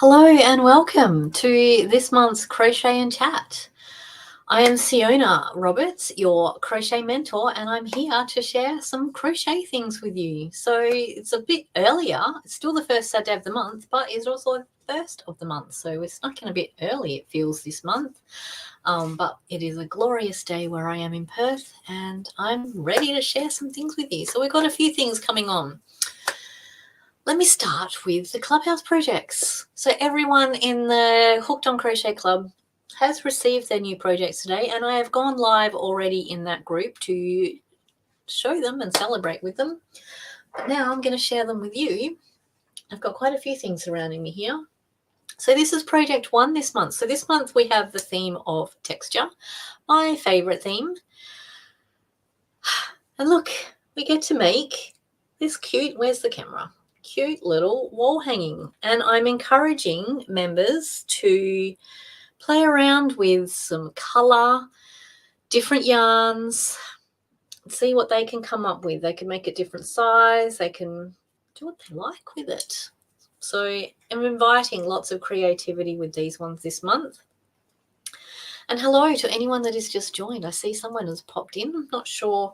Hello and welcome to this month's Crochet and Chat. I am Siona Roberts, your crochet mentor, and I'm here to share some crochet things with you. So it's a bit earlier. It's still the first Saturday of the month, but it's also the first of the month. So we're snuck in a bit early, it feels, this month. But it is a glorious day where I am in Perth, and I'm ready to share some things with you. So we've got a few things coming on. Let me start with the Clubhouse projects. So everyone in the Hooked on Crochet Club has received their new projects today, and I have gone live already in that group to show them and celebrate with them. But now I'm going to share them with you. I've got quite a few things surrounding me here. So this is project 1 this month. So this month we have the theme of texture, my favorite theme. And look, we get to make this cute, where's the camera? Cute little wall hanging, and I'm encouraging members to play around with some color, different yarns, see what they can come up with. They can make it different size, they can do what they like with it. So I'm inviting lots of creativity with these ones this month. And hello to anyone that has just joined. I see someone has popped in. I'm not sure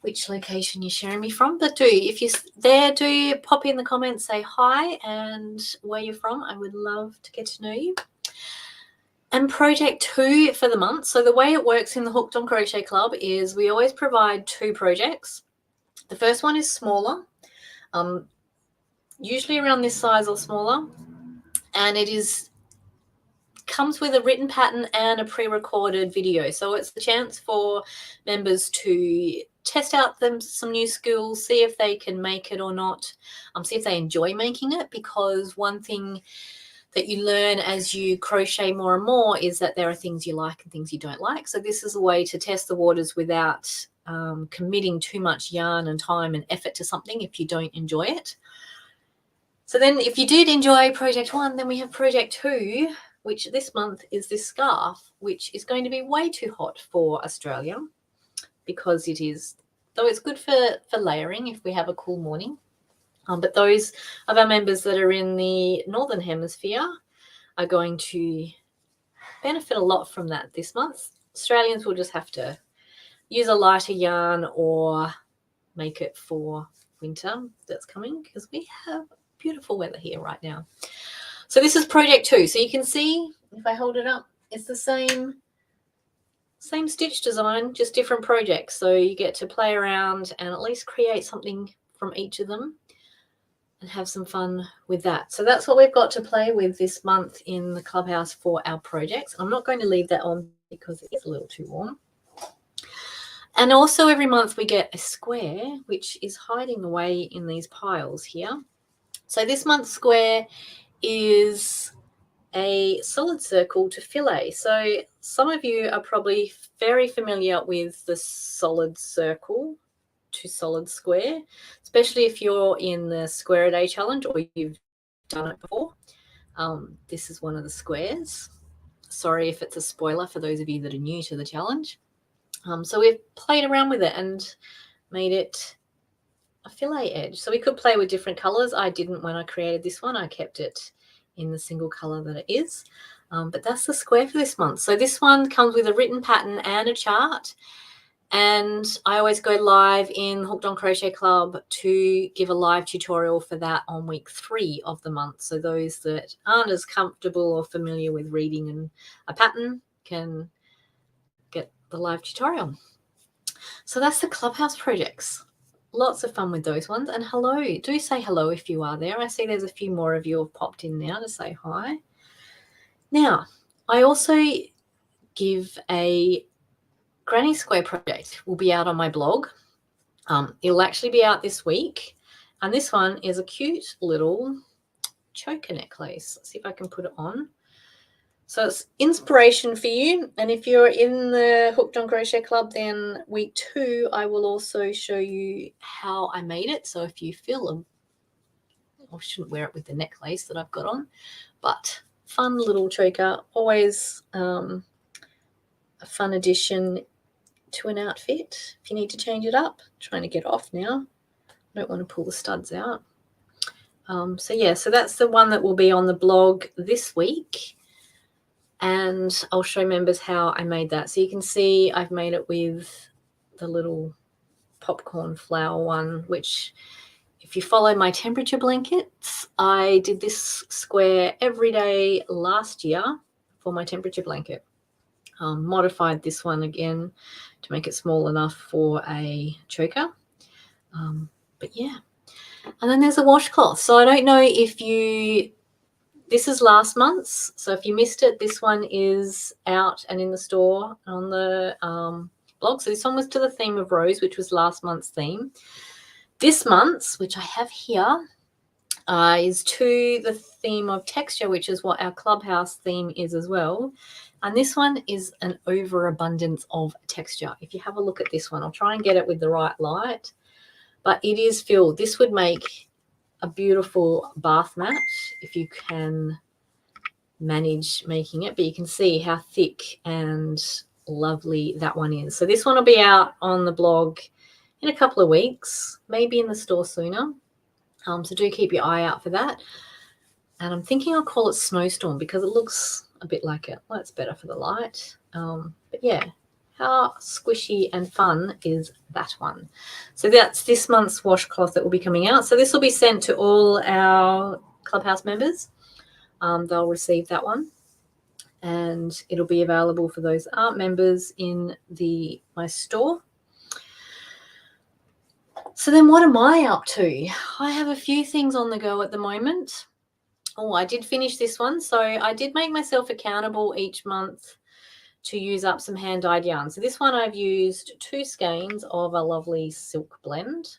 which location you're sharing me from, but if you're there, do pop in the comments, say hi and where you're from. I would love to get to know you. And project 2 for the month. So the way it works in the Hooked on Crochet Club is we always provide 2 projects. The first one is smaller, usually around this size or smaller, and it comes with a written pattern and a pre-recorded video. So it's the chance for members to test out some new skills, see if they can make it or not, see if they enjoy making it, because one thing that you learn as you crochet more and more is that there are things you like and things you don't like. So this is a way to test the waters without committing too much yarn and time and effort to something if you don't enjoy it. So then if you did enjoy project 1, then we have project 2, which this month is this scarf, which is going to be way too hot for Australia because it is, though it's good for layering if we have a cool morning. But those of our members that are in the Northern Hemisphere are going to benefit a lot from that this month. Australians will just have to use a lighter yarn or make it for winter that's coming, because we have beautiful weather here right now. So this is project 2. So you can see, if I hold it up, it's the same stitch design, just different projects. So you get to play around and at least create something from each of them and have some fun with that. So that's what we've got to play with this month in the Clubhouse for our projects. I'm not going to leave that on because it is a little too warm. And also every month we get a square, which is hiding away in these piles here. So this month's square is a solid circle to fillet. So some of you are probably very familiar with the solid circle to solid square, especially if you're in the Square a Day challenge or you've done it before. This is one of the squares. Sorry if it's a spoiler for those of you that are new to the challenge. So we've played around with it and made it a fillet edge. So we could play with different colors. I didn't when I created this one. I kept it in the single color that it is. But that's the square for this month. So this one comes with a written pattern and a chart. And I always go live in Hooked on Crochet Club to give a live tutorial for that on week 3 of the month. So those that aren't as comfortable or familiar with reading a pattern can get the live tutorial. So that's the Clubhouse projects. Lots of fun with those ones. And hello, do say hello if you are there. I see there's a few more of you have popped in now to say hi. Now, I also give a Granny Square project will be out on my blog. It'll actually be out this week. And this one is a cute little choker necklace. Let's see if I can put it on. So it's inspiration for you. And if you're in the Hooked on Crochet Club, then week 2, I will also show you how I made it. So if you feel I shouldn't wear it with the necklace that I've got on, but fun little choker, always a fun addition to an outfit if you need to change it up. I'm trying to get off now. I don't want to pull the studs out. So yeah, so that's the one that will be on the blog this week. And I'll show members how I made that. So you can see I've made it with the little popcorn flower one, which if you follow my temperature blankets, I did this square every day last year for my temperature blanket. Modified this one again to make it small enough for a choker. But yeah. And then there's a washcloth. So I don't know if you, this is last month's. So if you missed it, this one is out and in the store on the blog. So this one was to the theme of rose, which was last month's theme. This month's, which I have here, is to the theme of texture, which is what our Clubhouse theme is as well. And this one is an overabundance of texture. If you have a look at this one, I'll try and get it with the right light, but it is filled. This would make a beautiful bath mat if you can manage making it, but you can see how thick and lovely that one is. So this one will be out on the blog in a couple of weeks, maybe in the store sooner. So do keep your eye out for that. And I'm thinking I'll call it Snowstorm because it looks a bit like it. Well, it's better for the light. But yeah, how squishy and fun is that one? So that's this month's washcloth that will be coming out. So this will be sent to all our Clubhouse members. They'll receive that one. And it'll be available for those that aren't members in my store. So then what am I up to? I have a few things on the go at the moment. Oh, I did finish this one. So I did make myself accountable each month to use up some hand-dyed yarn. So this one I've used 2 skeins of a lovely silk blend.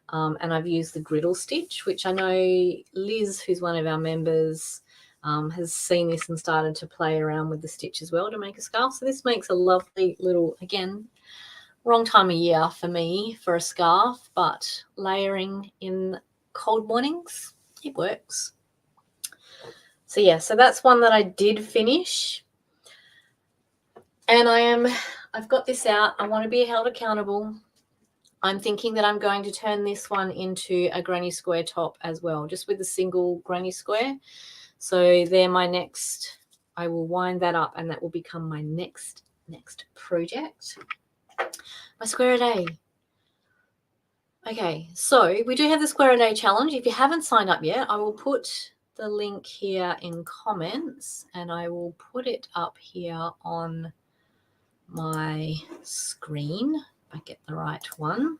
And I've used the griddle stitch, which I know Liz, who's one of our members, has seen this and started to play around with the stitch as well to make a scarf. So this makes a lovely little, again, wrong time of year for me for a scarf, but layering in cold mornings, it works. So yeah, so that's one that I did finish. And I've got this out. I want to be held accountable. I'm thinking that I'm going to turn this one into a granny square top as well, just with a single granny square. So they're my next, I will wind that up and that will become my next project. My square a day. Okay, so we do have the square a day challenge. If you haven't signed up yet, I will put the link here in comments and I will put it up here on my screen. If I get the right one.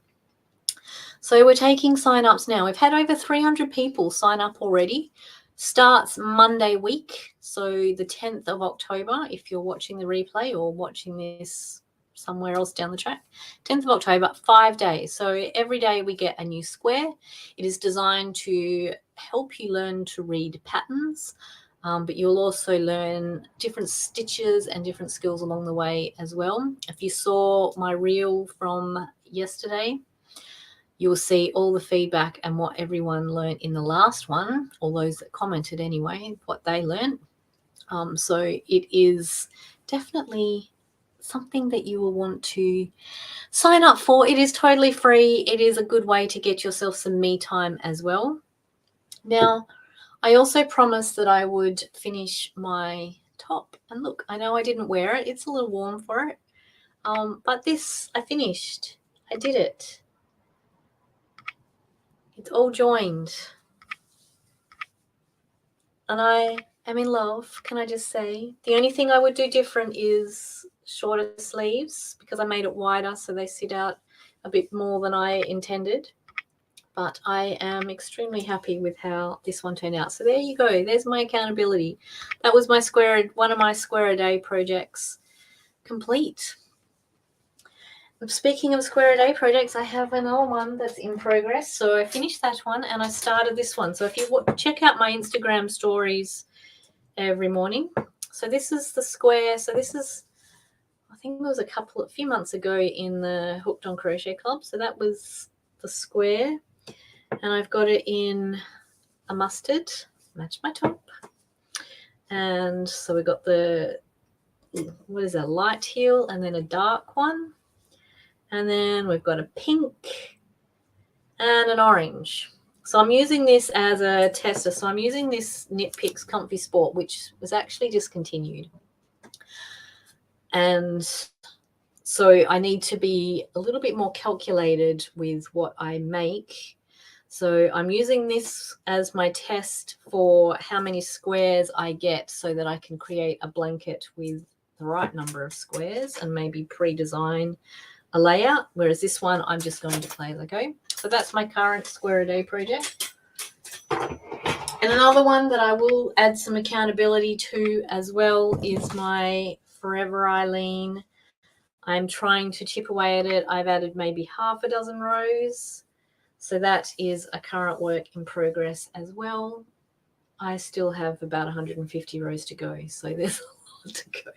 So we're taking sign-ups now. We've had over 300 people sign up already. Starts Monday week, so the 10th of October, if you're watching the replay or watching this somewhere else down the track. 10th of October, 5 days. So every day we get a new square. It is designed to help you learn to read patterns, but you'll also learn different stitches and different skills along the way as well. If you saw my reel from yesterday, you will see all the feedback and what everyone learned in the last one, all those that commented anyway, what they learned. So it is definitely something that you will want to sign up for. It is totally free. It is a good way to get yourself some me time as well. Now, I also promised that I would finish my top. And look, I know I didn't wear it. It's a little warm for it. But this, I finished. I did it. It's all joined. And I am in love, can I just say? The only thing I would do different is shorter sleeves because I made it wider so they sit out a bit more than I intended. But I am extremely happy with how this one turned out. So there you go. There's my accountability. That was my one of my square a day projects complete. Speaking of square a day projects, I have another one that's in progress. So I finished that one and I started this one. So if you check out my Instagram stories every morning. So this is the square. So this is, I think it was a few months ago in the Hooked on Crochet Club. So that was the square. And I've got it in a mustard, match my top. And so we got the, what is that, light teal and then a dark one. And then we've got a pink and an orange. So I'm using this as a tester. So I'm using this Knit Picks Comfy Sport, which was actually discontinued. And so I need to be a little bit more calculated with what I make. So I'm using this as my test for how many squares I get so that I can create a blanket with the right number of squares and maybe pre-design a layout, whereas this one I'm just going to play as I go. So that's my current square a day project. And another one that I will add some accountability to as well is my Forever Eileen. I'm trying to chip away at it. I've added maybe half a dozen rows. So that is a current work in progress as well. I still have about 150 rows to go, so there's a lot to go.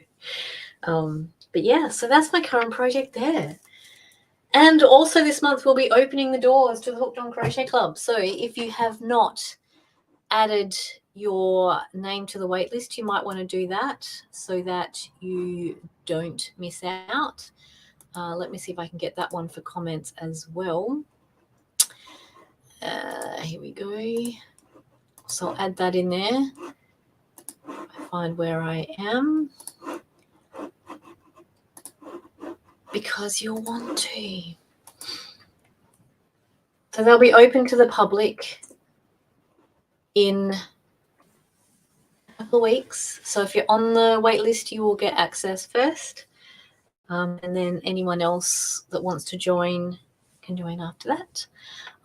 But yeah, so that's my current project there. And also this month we'll be opening the doors to the Hooked on Crochet Club. So if you have not added your name to the waitlist, you might want to do that so that you don't miss out. Let me see if I can get that one for comments as well. Here we go. So I'll add that in there. I find where I am. Because you'll want to. So they'll be open to the public in a couple of weeks. So if you're on the wait list, you will get access first. And then anyone else that wants to join can join after that.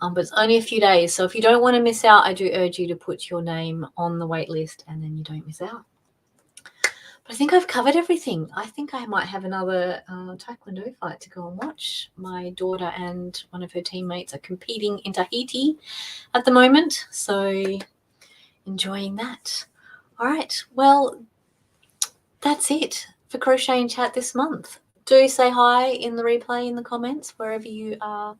But it's only a few days. So if you don't want to miss out, I do urge you to put your name on the wait list and then you don't miss out. But I think I've covered everything. I think I might have another Taekwondo fight to go and watch. My daughter and one of her teammates are competing in Tahiti at the moment. So enjoying that. All right. Well, that's it for Crochet and Chat this month. Do say hi in the replay in the comments wherever you are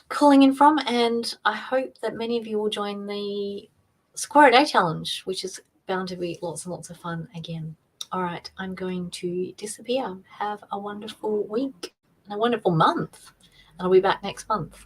calling in from. And I hope that many of you will join the Square a Day Challenge, which is bound to be lots and lots of fun again. All right, I'm going to disappear. Have a wonderful week and a wonderful month. And I'll be back next month.